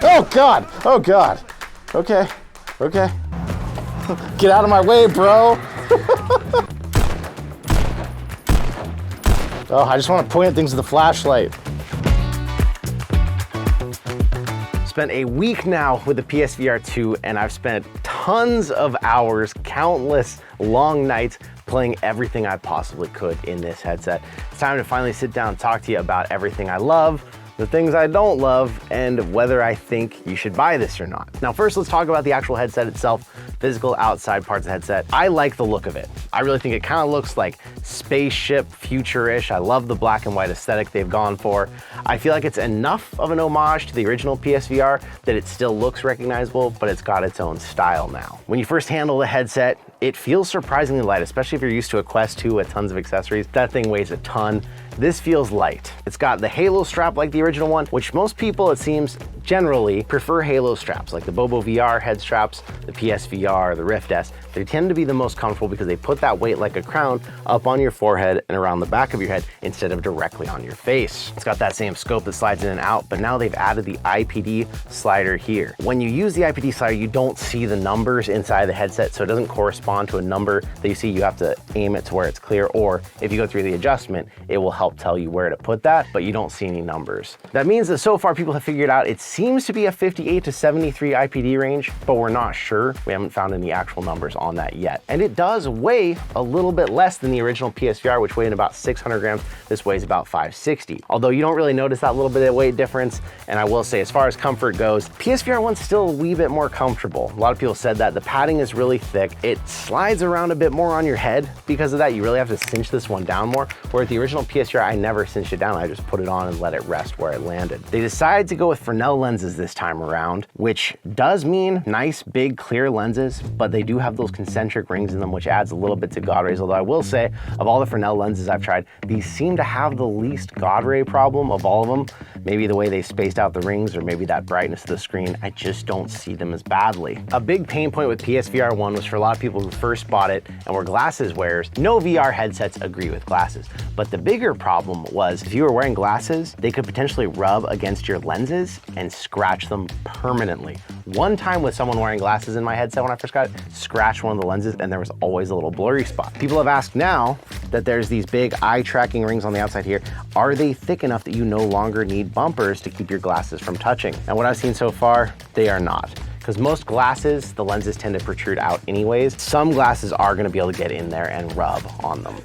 Oh God, oh God. Okay, okay. Get out of my way, bro. Oh, I just want to point at things with a flashlight. Spent a week now with the PSVR 2 and I've spent tons of hours, countless long nights playing everything I possibly could in this headset. It's time to finally sit down and talk to you about everything I love, the things I don't love, and whether I think you should buy this or not. Now first, let's talk about the actual headset itself, physical outside parts of the headset. I like the look of it. I really think it kind of looks like spaceship, future-ish. I love the black and white aesthetic they've gone for. I feel like it's enough of an homage to the original PSVR that it still looks recognizable, but it's got its own style now. When you first handle the headset, it feels surprisingly light, especially if you're used to a Quest 2 with tons of accessories. That thing weighs a ton. This feels light. It's got the Halo strap like the original one, which most people, it seems, generally prefer Halo straps, like the Bobo VR head straps, the PSVR, the Rift S. They tend to be the most comfortable because they put that weight like a crown up on your forehead and around the back of your head instead of directly on your face. It's got that same scope that slides in and out, but now they've added the IPD slider here. When you use the IPD slider, you don't see the numbers inside the headset, so it doesn't correspond to a number that you see. You have to aim it to where it's clear, or if you go through the adjustment, it will help tell you where to put that, but you don't see any numbers. That means that so far people have figured out it seems to be a 58 to 73 IPD range, but we're not sure. We haven't found any actual numbers on that yet. And it does weigh a little bit less than the original PSVR, which weighed about 600 grams. This weighs about 560. Although you don't really notice that little bit of weight difference. And I will say, as far as comfort goes, PSVR 1's still a wee bit more comfortable. A lot of people said that. The padding is really thick. It slides around a bit more on your head. Because of that, you really have to cinch this one down more. Where at the original PSVR, I never cinched it down. I just put it on and let it rest where it landed. They decided to go with Fresnel lenses this time around, which does mean nice, big, clear lenses, but they do have those concentric rings in them, which adds a little bit to God rays. Although I will say, of all the Fresnel lenses I've tried, these seem to have the least God ray problem of all of them. Maybe the way they spaced out the rings, or maybe that brightness of the screen. I just don't see them as badly. A big pain point with PSVR 1 was for a lot of people who first bought it and were glasses wearers. No VR headsets agree with glasses, but the bigger problem was if you were wearing glasses, they could potentially rub against your lenses and scratch them permanently. One time with someone wearing glasses in my headset when I first got it, scratched one of the lenses and there was always a little blurry spot. People have asked now that there's these big eye tracking rings on the outside here, are they thick enough that you no longer need bumpers to keep your glasses from touching? And what I've seen so far, they are not. Because most glasses, the lenses tend to protrude out anyways. Some glasses are gonna be able to get in there and rub on them.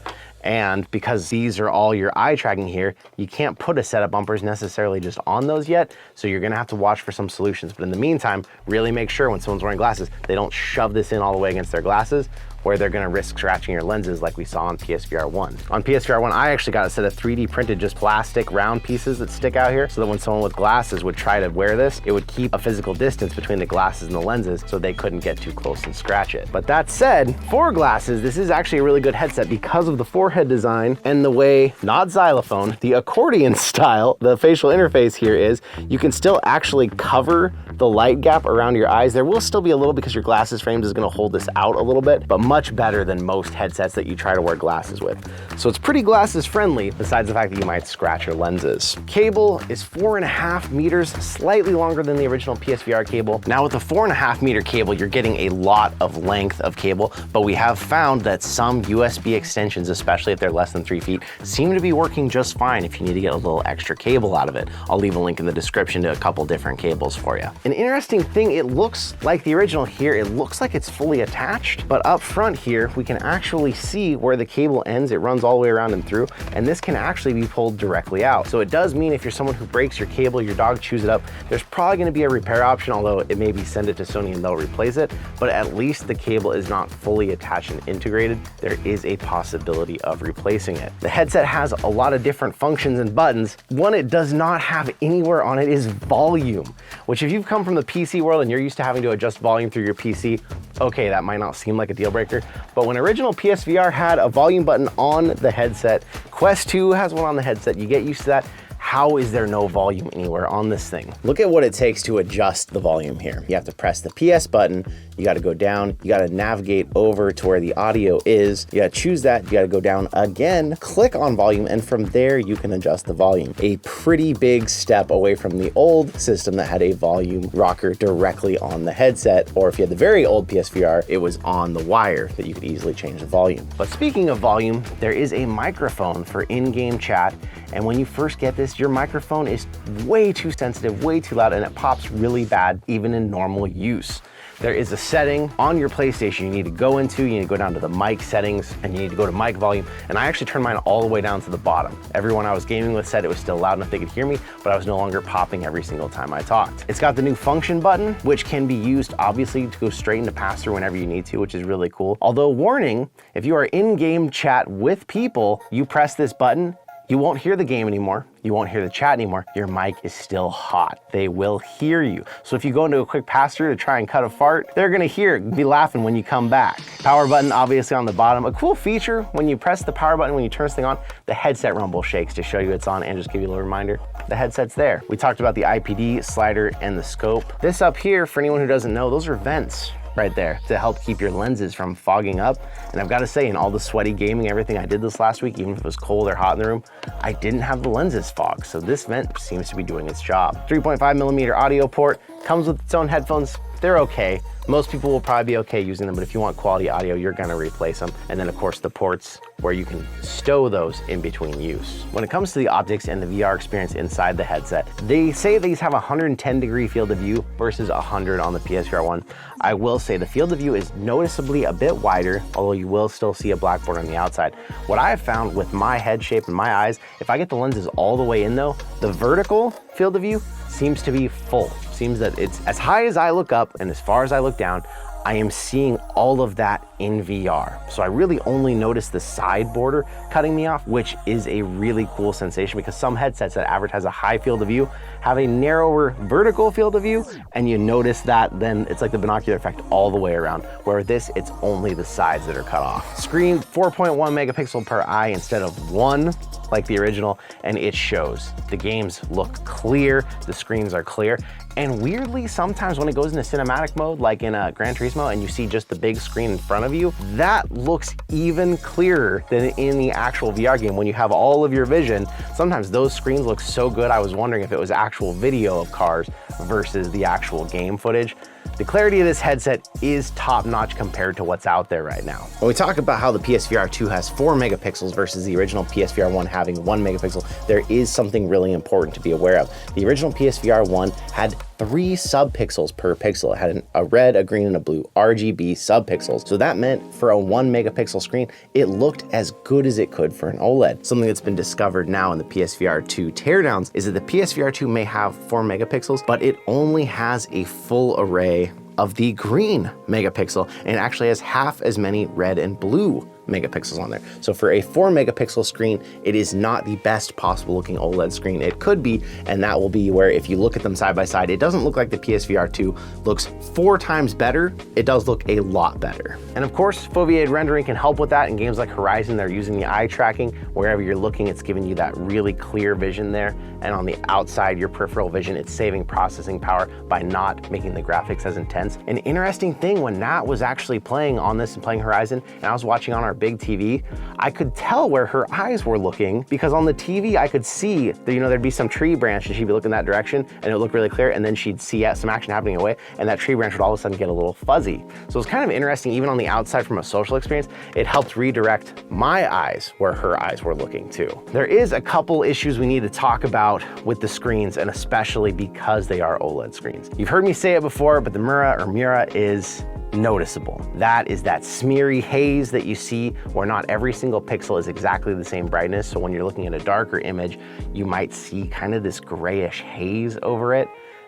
And because these are all your eye tracking here, you can't put a set of bumpers necessarily just on those yet, so you're gonna have to watch for some solutions. But in the meantime, really make sure when someone's wearing glasses, they don't shove this in all the way against their glasses, where they're gonna risk scratching your lenses like we saw on PSVR 1. On PSVR 1, I actually got a set of 3D printed just plastic round pieces that stick out here, so that when someone with glasses would try to wear this, it would keep a physical distance between the glasses and the lenses so they couldn't get too close and scratch it. But that said, for glasses, this is actually a really good headset because of the forehead design and the way, not xylophone, the accordion style, the facial interface here is, you can still actually cover the light gap around your eyes. There will still be a little because your glasses frames is gonna hold this out a little bit, but much better than most headsets that you try to wear glasses with. So it's pretty glasses friendly, besides the fact that you might scratch your lenses. Cable is 4.5 meters, slightly longer than the original PSVR cable. Now with the 4.5 meter cable, you're getting a lot of length of cable, but we have found that some USB extensions, especially if they're less than 3 feet, seem to be working just fine if you need to get a little extra cable out of it. I'll leave a link in the description to a couple different cables for you. An interesting thing, it looks like the original here, it looks like it's fully attached, but up front here, we can actually see where the cable ends. It runs all the way around and through, and this can actually be pulled directly out. So it does mean if you're someone who breaks your cable, your dog chews it up, there's probably gonna be a repair option, although it may be send it to Sony and they'll replace it, but at least the cable is not fully attached and integrated. There is a possibility of replacing it. The headset has a lot of different functions and buttons. One it does not have anywhere on it is volume, which if you've come from the PC world and you're used to having to adjust volume through your PC, okay, that might not seem like a deal breaker, but when original PSVR had a volume button on the headset, Quest 2 has one on the headset, you get used to that. how is there no volume anywhere on this thing? Look at what it takes to adjust the volume here. You have to press the PS button, you gotta go down, you gotta navigate over to where the audio is, you gotta choose that, you gotta go down again, click on volume, and from there you can adjust the volume. A pretty big step away from the old system that had a volume rocker directly on the headset, or if you had the very old PSVR, it was on the wire that you could easily change the volume. But speaking of volume, there is a microphone for in-game chat, and when you first get this, your microphone is way too sensitive, way too loud, and it pops really bad even in normal use. There is a setting on your PlayStation you need to go into. You need to go down to the mic settings and you need to go to mic volume. And I actually turned mine all the way down to the bottom. Everyone I was gaming with said it was still loud enough they could hear me, but I was no longer popping every single time I talked. It's got the new function button, which can be used obviously to go straight into pass-through whenever you need to, which is really cool. Although warning, if you are in-game chat with people, you press this button, you won't hear the game anymore. You won't hear the chat anymore. Your mic is still hot. They will hear you. So if you go into a quick pass-through to try and cut a fart, they're gonna hear it, be laughing when you come back. Power button obviously on the bottom. A cool feature, when you press the power button, when you turn this thing on, the headset rumble shakes to show you it's on and just give you a little reminder. The headset's there. We talked about the IPD slider and the scope. This up here, for anyone who doesn't know, those are vents right there to help keep your lenses from fogging up. And I've got to say, in all the sweaty gaming, everything I did this last week, even if it was cold or hot in the room, I didn't have the lenses fogged. So this vent seems to be doing its job. 3.5mm audio port, comes with its own headphones. They're okay. Most people will probably be okay using them, but if you want quality audio, you're gonna replace them. And then of course the ports where you can stow those in between use. When it comes to the optics and the VR experience inside the headset, they say these have a 110-degree field of view versus 100 on the PSVR 1. I will say the field of view is noticeably a bit wider, although you will still see a blackboard on the outside. What I have found with my head shape and my eyes, if I get the lenses all the way in though, the vertical field of view seems to be full. Seems that it's as high as I look up and as far as I look down, I am seeing all of that in VR. So I really only notice the side border cutting me off, which is a really cool sensation because some headsets that advertise a high field of view have a narrower vertical field of view, and you notice that then it's like the binocular effect all the way around, where with this, it's only the sides that are cut off. Screen 4.1 megapixel per eye instead of 1 like the original, and it shows. The games look clear, the screens are clear, and weirdly, sometimes when it goes into cinematic mode, like in a Gran Turismo, and you see just the big screen in front of you, that looks even clearer than in the actual VR game. When you have all of your vision, sometimes those screens look so good, I was wondering if it was actual video of cars versus the actual game footage. The clarity of this headset is top-notch compared to what's out there right now. When we talk about how the PSVR 2 has 4 megapixels versus the original PSVR 1 having 1 megapixel, there is something really important to be aware of. The original PSVR 1 had 3 subpixels per pixel. It had a red, a green, and a blue RGB subpixels. So that meant for a 1 megapixel screen, it looked as good as it could for an OLED. Something that's been discovered now in the PSVR 2 teardowns is that the PSVR 2 may have 4 megapixels, but it only has a full array of the green megapixel, and it actually has half as many red and blue megapixels on there. So for a 4 megapixel screen, it is not the best possible looking OLED screen it could be, and that will be where if you look at them side by side, it doesn't look like the PSVR 2 looks 4 times better, it does look a lot better. And of course, Foveated Rendering can help with that. In games like Horizon, they're using the eye tracking. Wherever you're looking, it's giving you that really clear vision there, and on the outside, your peripheral vision, it's saving processing power by not making the graphics as intense. An interesting thing, when Nat was actually playing on this and playing Horizon, and I was watching on our big TV, I could tell where her eyes were looking, because on the TV I could see that, you know, there'd be some tree branch and she'd be looking that direction and it would look really clear, and then she'd see some action happening away and that tree branch would all of a sudden get a little fuzzy. So it's kind of interesting, even on the outside from a social experience, it helped redirect my eyes where her eyes were looking too. There is a couple issues we need to talk about with the screens, and especially because they are OLED screens. You've heard me say it before, but the Mura is noticeable. That is that smeary haze that you see where not every single pixel is exactly the same brightness. So when you're looking at a darker image, you might see kind of this grayish haze over it.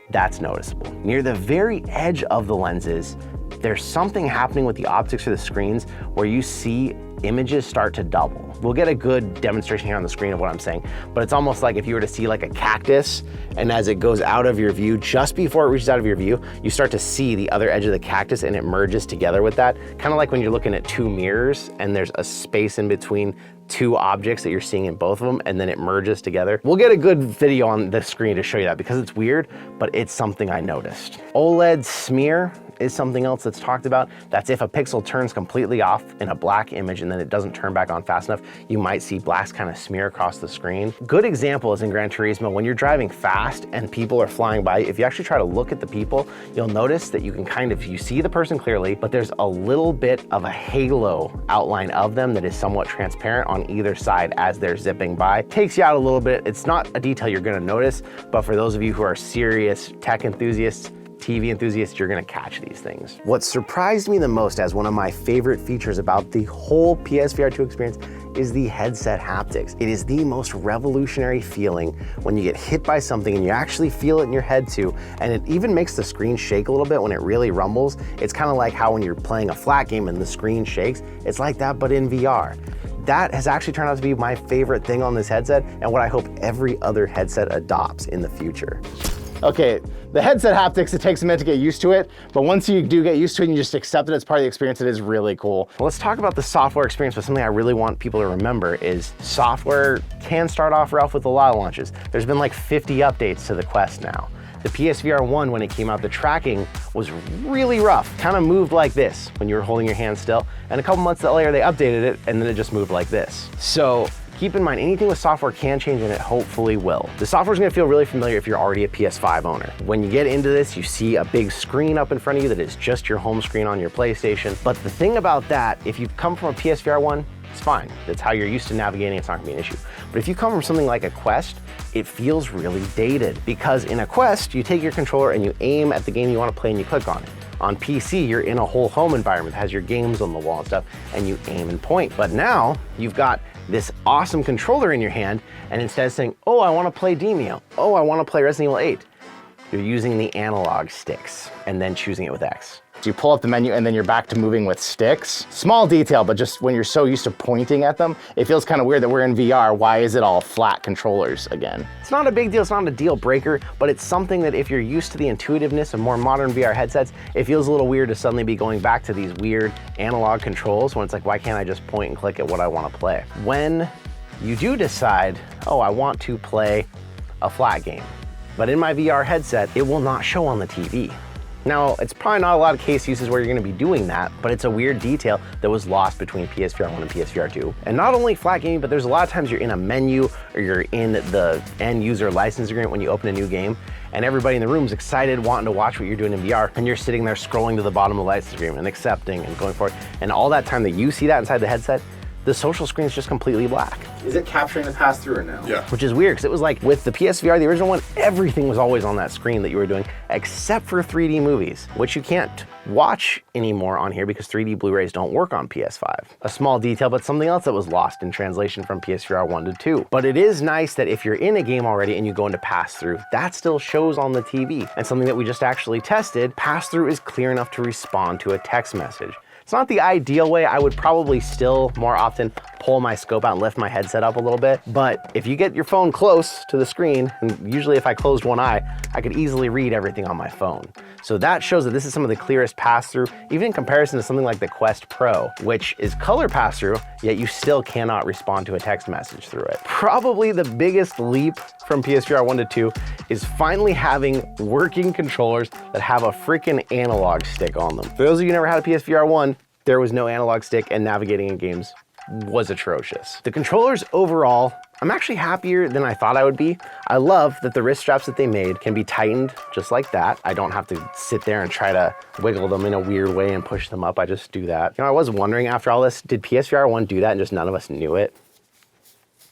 That's noticeable. Near the very edge of the lenses, there's something happening with the optics of the screens where you see images start to double. We'll get a good demonstration here on the screen of what I'm saying, but it's almost like if you were to see like a cactus, and as it goes out of your view, just before it reaches out of your view, you start to see the other edge of the cactus and it merges together with that. Kind of like when you're looking at 2 mirrors and there's a space in between two objects that you're seeing in both of them, and then it merges together. We'll get a good video on the screen to show you that because it's weird, but it's something I noticed. OLED smear is something else that's talked about. That's if a pixel turns completely off in a black image and then it doesn't turn back on fast enough, you might see blacks kind of smear across the screen. Good example is in Gran Turismo, when you're driving fast and people are flying by, if you actually try to look at the people, you'll notice that you can you see the person clearly, but there's a little bit of a halo outline of them that is somewhat transparent on either side as they're zipping by. Takes you out a little bit. It's not a detail you're gonna notice, but for those of you who are serious tech enthusiasts, TV enthusiasts, you're gonna catch these things. What surprised me the most as one of my favorite features about the whole PSVR 2 experience is the headset haptics. It is the most revolutionary feeling when you get hit by something and you actually feel it in your head too, and it even makes the screen shake a little bit when it really rumbles. It's kind of like how when you're playing a flat game and the screen shakes, it's like that but in VR. That has actually turned out to be my favorite thing on this headset and what I hope every other headset adopts in the future. Okay, the headset haptics, it takes a minute to get used to it, but once you do get used to it and you just accept it as part of the experience, it is really cool. Well, let's talk about the software experience, but something I really want people to remember is software can start off rough with a lot of launches. There's been like 50 updates to the Quest now. The PSVR 1, when it came out, the tracking was really rough. Kind of moved like this when you were holding your hand still. And a couple months later, they updated it, and then it just moved like this. So keep in mind, anything with software can change, and it hopefully will. The software is gonna feel really familiar if you're already a PS5 owner. When you get into this, you see a big screen up in front of you that is just your home screen on your PlayStation. But the thing about that, if you've come from a PSVR 1, it's fine. That's how you're used to navigating, it's not gonna be an issue. But if you come from something like a Quest, it feels really dated because in a Quest, you take your controller and you aim at the game you wanna play and you click on it. On PC, you're in a whole home environment that has your games on the wall and stuff, and you aim and point. But now, you've got this awesome controller in your hand, and instead of saying, oh, I wanna play Demio, oh, I wanna play Resident Evil 8, you're using the analog sticks and then choosing it with X. So you pull up the menu and then you're back to moving with sticks. Small detail, but just when you're so used to pointing at them, it feels kind of weird that we're in VR. Why is it all flat controllers again? It's not a big deal, it's not a deal breaker, but it's something that if you're used to the intuitiveness of more modern VR headsets, it feels a little weird to suddenly be going back to these weird analog controls when it's like, why can't I just point and click at what I want to play? When you do decide, oh, I want to play a flat game, but in my VR headset, it will not show on the TV. Now, it's probably not a lot of case uses where you're gonna be doing that, but it's a weird detail that was lost between PSVR 1 and PSVR 2. And not only flat gaming, but there's a lot of times you're in a menu or you're in the end user license agreement when you open a new game, and everybody in the room is excited, wanting to watch what you're doing in VR, and you're sitting there scrolling to the bottom of the license agreement and accepting and going for it. And all that time that you see that inside the headset, the social screen is just completely black. Is it capturing the pass-through or no? Yeah. Which is weird, because it was like with the PSVR, the original one, everything was always on that screen that you were doing, except for 3D movies, which you can't watch anymore on here because 3D Blu-rays don't work on PS5. A small detail, but something else that was lost in translation from PSVR 1 to 2. But it is nice that if you're in a game already and you go into pass-through, that still shows on the TV. And something that we just actually tested, pass-through is clear enough to respond to a text message. It's not the ideal way. I would probably still more often pull my scope out and lift my headset up a little bit. But if you get your phone close to the screen, and usually if I closed one eye, I could easily read everything on my phone. So that shows that this is some of the clearest pass-through, even in comparison to something like the Quest Pro, which is color pass-through, yet you still cannot respond to a text message through it. Probably the biggest leap from PSVR 1 to 2 is finally having working controllers that have a freaking analog stick on them. For those of you who never had a PSVR 1, there was no analog stick and navigating in games was atrocious. The controllers overall, I'm actually happier than I thought I would be. I love that the wrist straps that they made can be tightened just like that. I don't have to sit there and try to wiggle them in a weird way and push them up. I just do that. You know, I was wondering after all this, did PSVR 1 do that and just none of us knew it?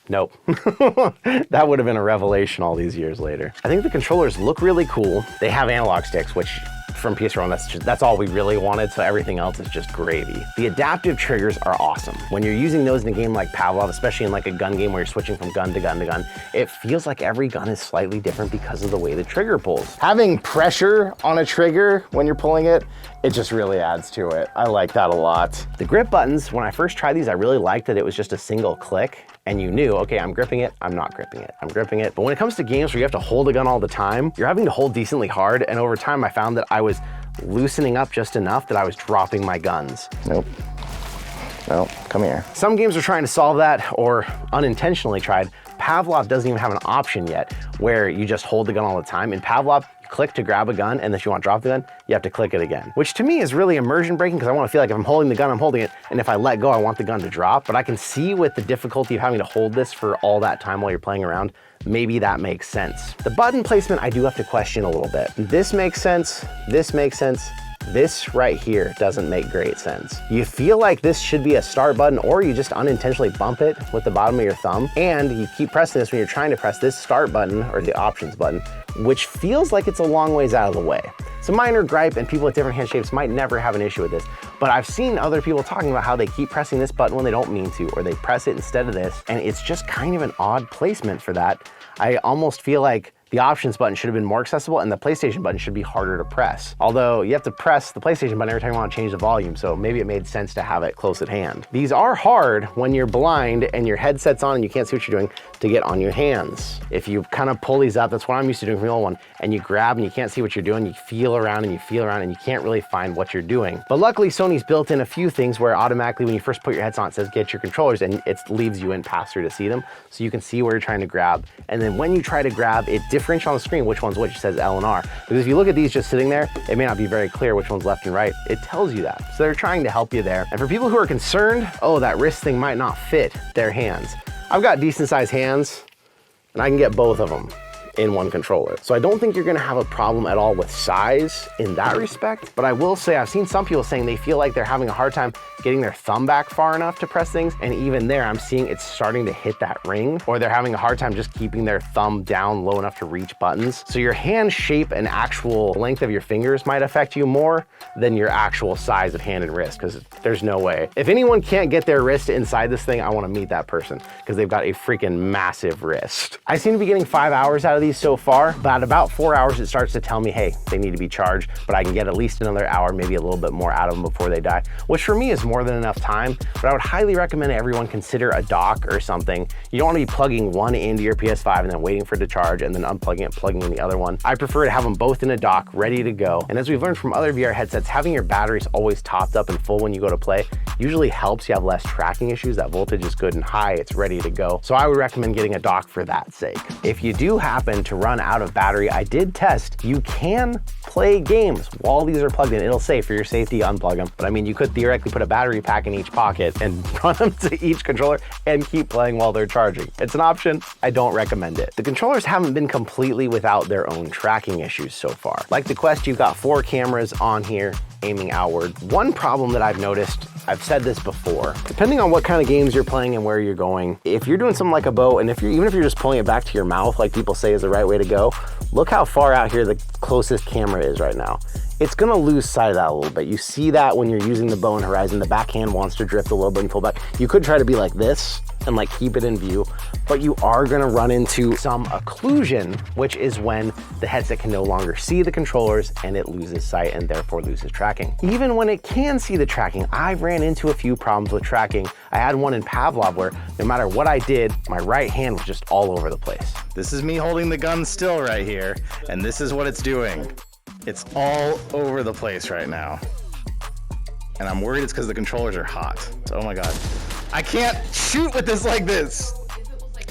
Nope. That would have been a revelation all these years later. I think the controllers look really cool. They have analog sticks, which from PS4 on, that's all we really wanted, so everything else is just gravy. The adaptive triggers are awesome. When you're using those in a game like Pavlov, especially in like a gun game where you're switching from gun to gun to gun, it feels like every gun is slightly different because of the way the trigger pulls. Having pressure on a trigger when you're pulling it, it just really adds to it. I like that a lot. The grip buttons, when I first tried these, I really liked that it was just a single click and you knew, okay, I'm gripping it, I'm not gripping it, I'm gripping it. But when it comes to games where you have to hold a gun all the time, you're having to hold decently hard, and over time I found that I was loosening up just enough that I was dropping my guns. Nope. No, come here. Some games are trying to solve that, or unintentionally tried. Pavlov doesn't even have an option yet where you just hold the gun all the time. In Pavlov, you click to grab a gun, and if you want to drop the gun, you have to click it again. Which to me is really immersion breaking, because I want to feel like if I'm holding the gun, I'm holding it, and if I let go, I want the gun to drop. But I can see with the difficulty of having to hold this for all that time while you're playing around, maybe that makes sense. The button placement, I do have to question a little bit. This makes sense, this makes sense. This right here doesn't make great sense. You feel like this should be a start button, or you just unintentionally bump it with the bottom of your thumb, and you keep pressing this when you're trying to press this start button or the options button, which feels like it's a long ways out of the way. It's a minor gripe, and people with different hand shapes might never have an issue with this, but I've seen other people talking about how they keep pressing this button when they don't mean to, or they press it instead of this, and it's just kind of an odd placement for that. I almost feel like the options button should have been more accessible, and the PlayStation button should be harder to press. Although you have to press the PlayStation button every time you want to change the volume, so maybe it made sense to have it close at hand. These are hard when you're blind and your headset's on and you can't see what you're doing to get on your hands. If you kind of pull these up, that's what I'm used to doing from the old one, and you grab and you can't see what you're doing, you feel around and you feel around and you can't really find what you're doing. But luckily Sony's built in a few things where automatically when you first put your headset on, it says get your controllers, and it leaves you in pass-through to see them, so you can see where you're trying to grab. And then when you try to grab, it differentiates on the screen which one's which. It says L and R. Because if you look at these just sitting there, it may not be very clear which one's left and right. It tells you that. So they're trying to help you there. And for people who are concerned, oh, that wrist thing might not fit their hands. I've got decent sized hands, and I can get both of them in one controller. So I don't think you're gonna have a problem at all with size in that respect, but I will say I've seen some people saying they feel like they're having a hard time getting their thumb back far enough to press things, and even there I'm seeing it's starting to hit that ring, or they're having a hard time just keeping their thumb down low enough to reach buttons. So your hand shape and actual length of your fingers might affect you more than your actual size of hand and wrist, because there's no way. If anyone can't get their wrist inside this thing, I wanna meet that person, because they've got a freaking massive wrist. I seem to be getting 5 hours out of these so far, but at about 4 hours, it starts to tell me, hey, they need to be charged, but I can get at least another hour, maybe a little bit more out of them before they die, which for me is more than enough time. But I would highly recommend everyone consider a dock or something. You don't want to be plugging one into your PS5 and then waiting for it to charge and then unplugging it, plugging in the other one. I prefer to have them both in a dock, ready to go. And as we've learned from other VR headsets, having your batteries always topped up and full when you go to play usually helps you have less tracking issues. That voltage is good and high, it's ready to go. So I would recommend getting a dock for that sake. If you do happen to run out of battery, I did test, you can play games while these are plugged in. It'll say for your safety, unplug them. But I mean, you could theoretically put a battery pack in each pocket and run them to each controller and keep playing while they're charging. It's an option, I don't recommend it. The controllers haven't been completely without their own tracking issues so far. Like the Quest, you've got 4 cameras on here aiming outward. One problem that I've noticed, I've said this before, depending on what kind of games you're playing and where you're going, if you're doing something like a bow, and even if you're just pulling it back to your mouth, like people say is the right way to go, look how far out here the closest camera is right now. It's gonna lose sight of that a little bit. You see that when you're using the bow and horizon, the backhand wants to drift a little bit and pull back. You could try to be like this and like keep it in view, but you are gonna run into some occlusion, which is when the headset can no longer see the controllers and it loses sight and therefore loses tracking. Even when it can see the tracking, I've ran into a few problems with tracking. I had one in Pavlov where no matter what I did, my right hand was just all over the place. This is me holding the gun still right here, and this is what it's doing. It's all over the place right now. And I'm worried it's because the controllers are hot. Oh my God. I can't shoot with this like this.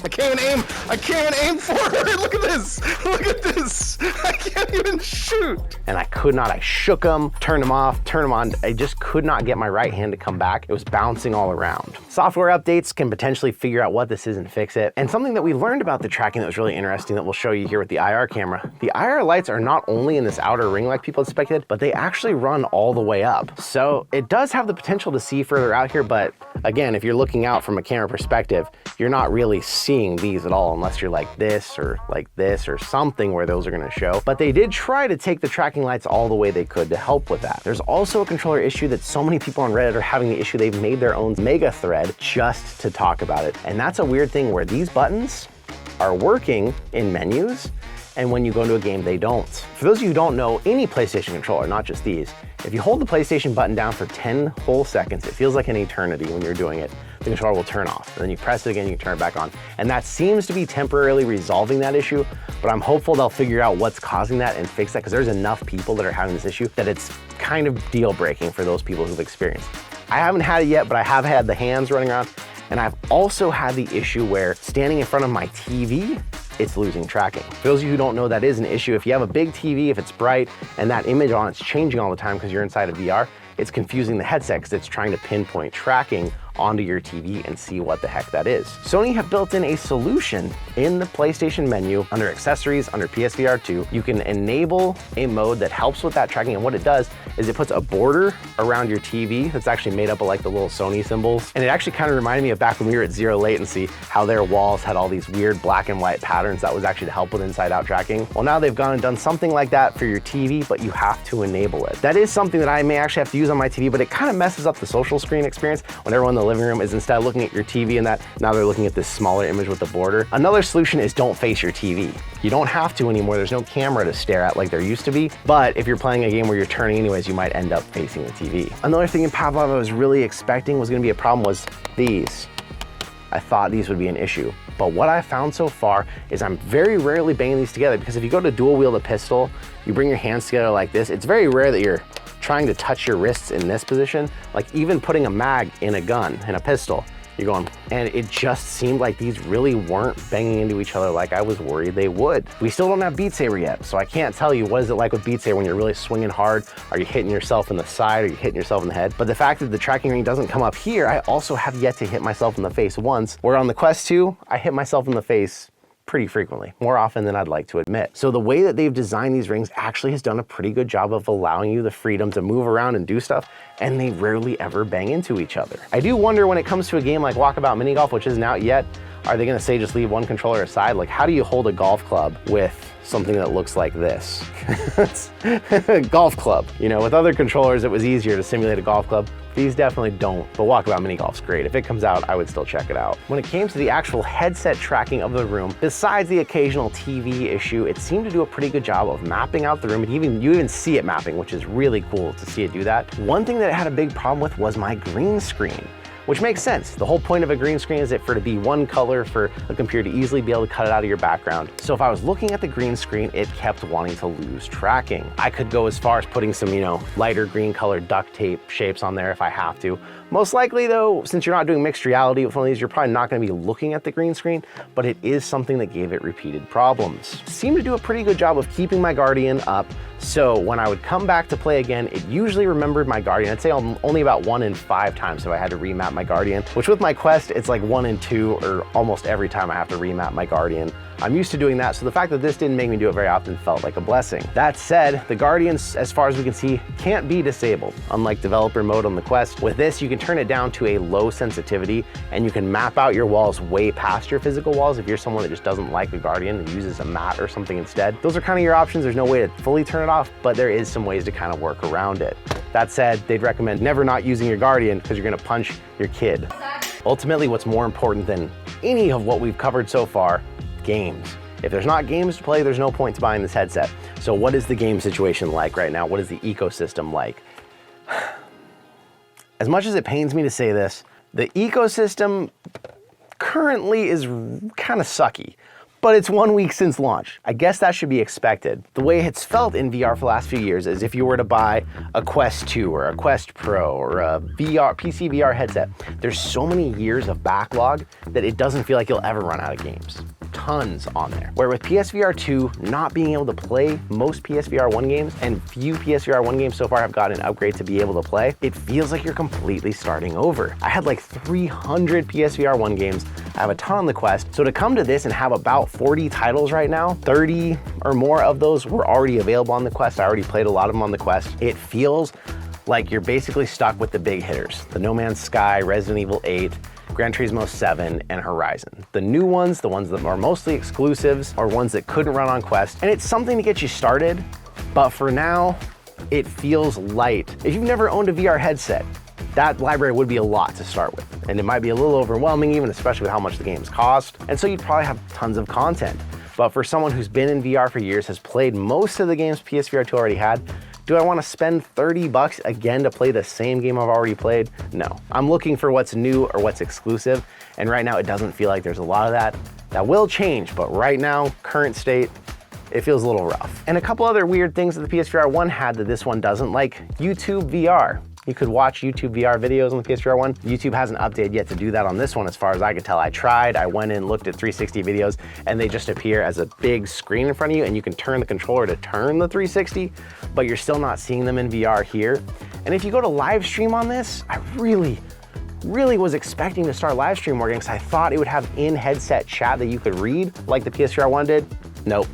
I can't even aim forward. Look at this. Look at this. I can't even shoot. And I could not. I shook them, turned them off, turned them on. I just could not get my right hand to come back. It was bouncing all around. Software updates can potentially figure out what this is and fix it. And something that we learned about the tracking that was really interesting that we'll show you here with the IR camera. The IR lights are not only in this outer ring like people expected, but they actually run all the way up. So it does have the potential to see further out here, but again, if you're looking out from a camera perspective, you're not really seeing these at all unless you're like this or something where those are gonna show. But they did try to take the tracking lights all the way they could to help with that. There's also a controller issue that so many people on Reddit are having the issue they've made their own mega thread just to talk about it. And that's a weird thing where these buttons are working in menus, and when you go into a game, they don't. For those of you who don't know, any PlayStation controller, not just these, if you hold the PlayStation button down for 10 whole seconds, it feels like an eternity when you're doing it. The controller will turn off, and then you press it again, you turn it back on. And that seems to be temporarily resolving that issue, but I'm hopeful they'll figure out what's causing that and fix that, because there's enough people that are having this issue that it's kind of deal breaking for those people who've experienced. I haven't had it yet, but I have had the hands running around. And I've also had the issue where standing in front of my TV, it's losing tracking. For those of you who don't know, that is an issue. If you have a big TV, if it's bright and that image on it's changing all the time because you're inside of VR, it's confusing the headset because it's trying to pinpoint tracking onto your TV and see what the heck that is. Sony have built in a solution in the PlayStation menu under accessories, under PSVR 2. You can enable a mode that helps with that tracking, and what it does is it puts a border around your TV that's actually made up of like the little Sony symbols. And it actually kind of reminded me of back when we were at zero latency, how their walls had all these weird black and white patterns that was actually to help with inside out tracking. Well, now they've gone and done something like that for your TV, but you have to enable it. That is something that I may actually have to use on my TV, but it kind of messes up the social screen experience when everyone in the living room is, instead of looking at your TV and that, now they're looking at this smaller image with the border. Another solution is don't face your TV. You don't have to anymore. There's no camera to stare at like there used to be, but if you're playing a game where you're turning anyways, you might end up facing the TV. Another thing in Pavlov I was really expecting was gonna be a problem was these. I thought these would be an issue, but what I found so far is I'm very rarely banging these together, because if you go to dual wield a pistol, you bring your hands together like this, it's very rare that you're trying to touch your wrists in this position. Like even putting a mag in a gun, in a pistol, you're going, and it just seemed like these really weren't banging into each other like I was worried they would. We still don't have Beat Saber yet, so I can't tell you what is it like with Beat Saber when you're really swinging hard. Are you hitting yourself in the side? Are you hitting yourself in the head? But the fact that the tracking ring doesn't come up here, I also have yet to hit myself in the face once, where on the Quest 2, I hit myself in the face pretty frequently, more often than I'd like to admit. So the way that they've designed these rings actually has done a pretty good job of allowing you the freedom to move around and do stuff, and they rarely ever bang into each other. I do wonder when it comes to a game like Walkabout Mini Golf, which isn't out yet, are they gonna say just leave one controller aside? Like, how do you hold a golf club with something that looks like this? Golf club. You know, with other controllers, it was easier to simulate a golf club. These definitely don't, but Walkabout Mini Golf's great. If it comes out, I would still check it out. When it came to the actual headset tracking of the room, besides the occasional TV issue, it seemed to do a pretty good job of mapping out the room. You even see it mapping, which is really cool to see it do that. One thing that it had a big problem with was my green screen, which makes sense. The whole point of a green screen is for it to be one color for a computer to easily be able to cut it out of your background. So if I was looking at the green screen, it kept wanting to lose tracking. I could go as far as putting some, you know, lighter green colored duct tape shapes on there if I have to. Most likely though, since you're not doing mixed reality with one of these, you're probably not gonna be looking at the green screen, but it is something that gave it repeated problems. Seemed to do a pretty good job of keeping my Guardian up, so when I would come back to play again, it usually remembered my Guardian. I'd say only about 1 in 5 times if I had to remap my Guardian, which with my Quest, it's like 1 in 2 or almost every time I have to remap my Guardian. I'm used to doing that, so the fact that this didn't make me do it very often felt like a blessing. That said, the Guardians, as far as we can see, can't be disabled. Unlike developer mode on the Quest, with this, you can turn it down to a low sensitivity, and you can map out your walls way past your physical walls if you're someone that just doesn't like a Guardian and uses a mat or something instead. Those are kind of your options. There's no way to fully turn it off, but there is some ways to kind of work around it. That said, they'd recommend never not using your Guardian because you're gonna punch your kid. Ultimately, what's more important than any of what we've covered so far, games. If there's not games to play, there's no point to buying this headset. So what is the game situation like right now? What is the ecosystem like? As much as it pains me to say this, the ecosystem currently is kind of sucky, but it's 1 week since launch. I guess that should be expected. The way it's felt in VR for the last few years is if you were to buy a Quest 2 or a Quest Pro or a PC VR headset, there's so many years of backlog that it doesn't feel like you'll ever run out of games. Tons on there. Where with PSVR 2 not being able to play most PSVR 1 games, and few PSVR 1 games so far have gotten an upgrade to be able to play, it feels like you're completely starting over. I had like 300 PSVR 1 games. I have a ton on the Quest. So to come to this and have about 40 titles right now, 30 or more of those were already available on the Quest. I already played a lot of them on the Quest. It feels like you're basically stuck with the big hitters. The No Man's Sky, Resident Evil 8, Gran Turismo 7, and Horizon. The new ones, the ones that are mostly exclusives, are ones that couldn't run on Quest. And it's something to get you started, but for now, it feels light. If you've never owned a VR headset, that library would be a lot to start with. And it might be a little overwhelming even, especially with how much the games cost. And so you'd probably have tons of content. But for someone who's been in VR for years, has played most of the games PSVR 2 already had, do I want to spend 30 bucks again to play the same game I've already played? No. I'm looking for what's new or what's exclusive, and right now it doesn't feel like there's a lot of that. That will change, but right now, current state, it feels a little rough. And a couple other weird things that the PSVR 1 had that this one doesn't, like YouTube VR. You could watch YouTube VR videos on the PSVR 1. YouTube hasn't updated yet to do that on this one as far as I could tell. I tried, I went in, looked at 360 videos, and they just appear as a big screen in front of you, and you can turn the controller to turn the 360, but you're still not seeing them in VR here. And if you go to live stream on this, I really was expecting to start live stream more games. I thought it would have in-headset chat that you could read like the PSVR 1 did. Nope.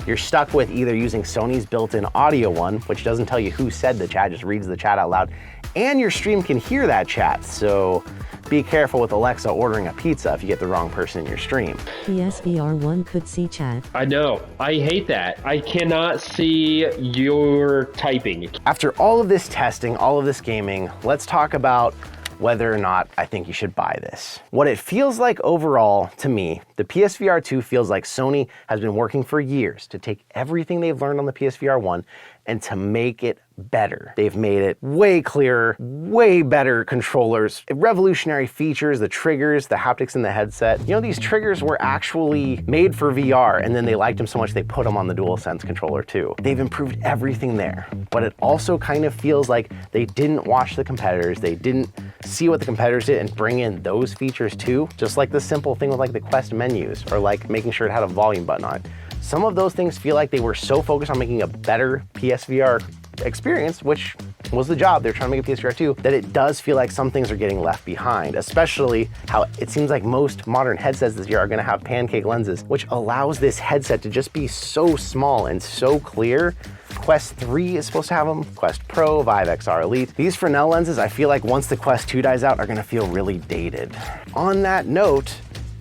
You're stuck with either using Sony's built-in audio one, which doesn't tell you who said the chat, just reads the chat out loud, and your stream can hear that chat. So be careful with Alexa ordering a pizza if you get the wrong person in your stream. PSVR 1 could see chat. I know. I hate that. I cannot see your typing. After all of this testing, all of this gaming, let's talk about whether or not I think you should buy this. What it feels like overall to me, the PSVR 2 feels like Sony has been working for years to take everything they've learned on the PSVR 1 and to make it better. They've made it way clearer, way better controllers, revolutionary features, the triggers, the haptics in the headset. You know, these triggers were actually made for VR, and then they liked them so much they put them on the DualSense controller too. They've improved everything there, but it also kind of feels like they didn't watch the competitors, they didn't see what the competitors did and bring in those features too, just like the simple thing with like the Quest menus, or like making sure it had a volume button on it. Some of those things feel like they were so focused on making a better PSVR experience, which was the job, they're trying to make a PSVR 2, that it does feel like some things are getting left behind, especially how it seems like most modern headsets this year are gonna have pancake lenses, which allows this headset to just be so small and so clear. Quest 3 is supposed to have them, Quest Pro, Vive XR Elite. These Fresnel lenses, I feel like once the Quest 2 dies out, are gonna feel really dated. On that note,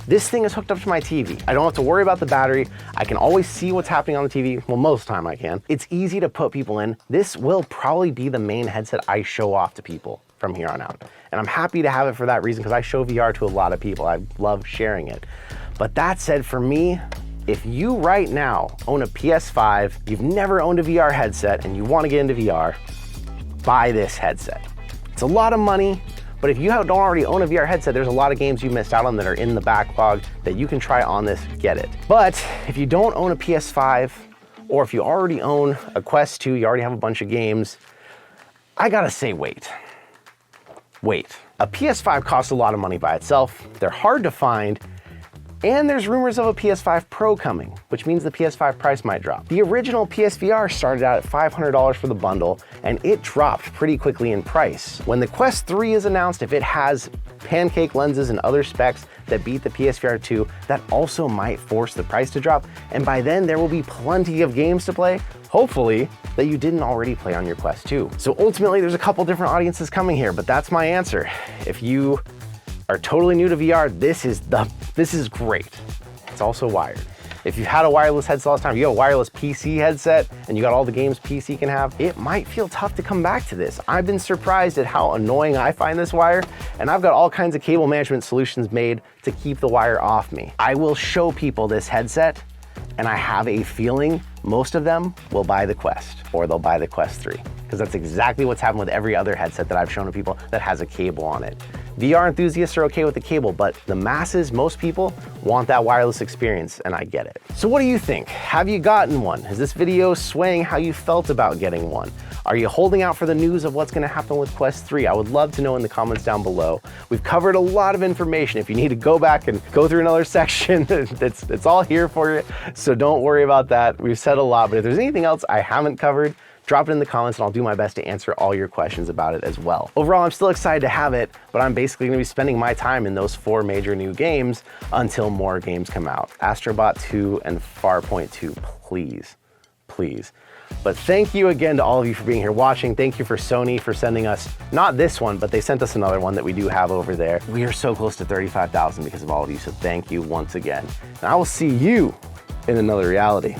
this thing is hooked up to my TV. I don't have to worry about the battery. I can always see what's happening on the TV. Well, most of the time I can. It's easy to put people in. This will probably be the main headset I show off to people from here on out. And I'm happy to have it for that reason, because I show VR to a lot of people. I love sharing it. But that said, for me, if you right now own a PS5, you've never owned a VR headset, and you want to get into VR, buy this headset. It's a lot of money, but if you don't already own a VR headset, there's a lot of games you missed out on that are in the backlog that you can try on this, get it. But if you don't own a PS5, or if you already own a Quest 2, you already have a bunch of games, I gotta say wait. Wait. A PS5 costs a lot of money by itself, they're hard to find, and there's rumors of a PS5 Pro coming, which means the PS5 price might drop. The original PSVR started out at $500 for the bundle, and it dropped pretty quickly in price. When the Quest 3 is announced, if it has pancake lenses and other specs that beat the PSVR 2, that also might force the price to drop, and by then there will be plenty of games to play, hopefully, that you didn't already play on your Quest 2. So ultimately, there's a couple different audiences coming here, but that's my answer. If you are totally new to VR, this is great. It's also wired. If you've had a wireless headset all this time, you got a wireless PC headset, and you got all the games PC can have, it might feel tough to come back to this. I've been surprised at how annoying I find this wire, and I've got all kinds of cable management solutions made to keep the wire off me. I will show people this headset, and I have a feeling most of them will buy the Quest, or they'll buy the Quest 3, because that's exactly what's happened with every other headset that I've shown to people that has a cable on it. VR enthusiasts are okay with the cable, but the masses, most people, want that wireless experience, and I get it. So what do you think? Have you gotten one? Is this video swaying how you felt about getting one? Are you holding out for the news of what's gonna happen with Quest 3? I would love to know in the comments down below. We've covered a lot of information. If you need to go back and go through another section, it's all here for you, so don't worry about that. We've said a lot, but if there's anything else I haven't covered, drop it in the comments and I'll do my best to answer all your questions about it as well. Overall, I'm still excited to have it, but I'm basically gonna be spending my time in those 4 major new games until more games come out. Astrobot 2 and Farpoint 2, please, please. But thank you again to all of you for being here watching. Thank you for Sony for sending us, not this one, but they sent us another one that we do have over there. We are so close to 35,000 because of all of you, so thank you once again. And I will see you in another reality.